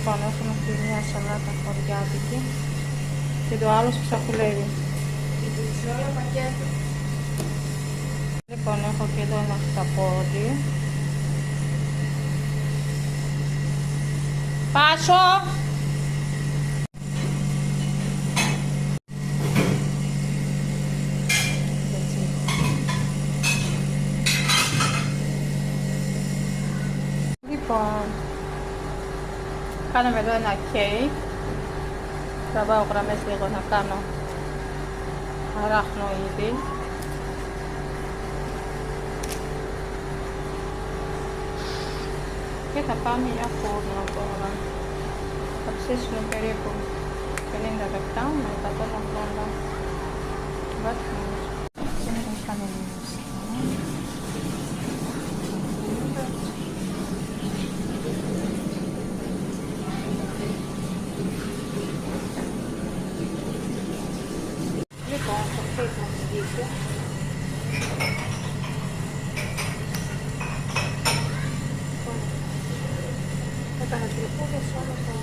Λοιπόν, έχουμε αυτή μια σαλάτα χωριάτικη και το άλλο ψαχουλεύει. Λοιπόν, έχω και εδώ ένα χταπόδι. Πάσο! Λοιπόν, κάναμε εδώ ένα κέικ. Τραβάω γραμμές λίγο να κάνω αράχνο-είδη. Και θα πάμε για φούρνο τώρα. Θα ψήσουμε περίπου 50 λεπτά με 180 βαθμούς. Και να κάνω λίγο λοιπόν, το φύγουμε δίπλα. Έκανα τρυπούδες όλα τα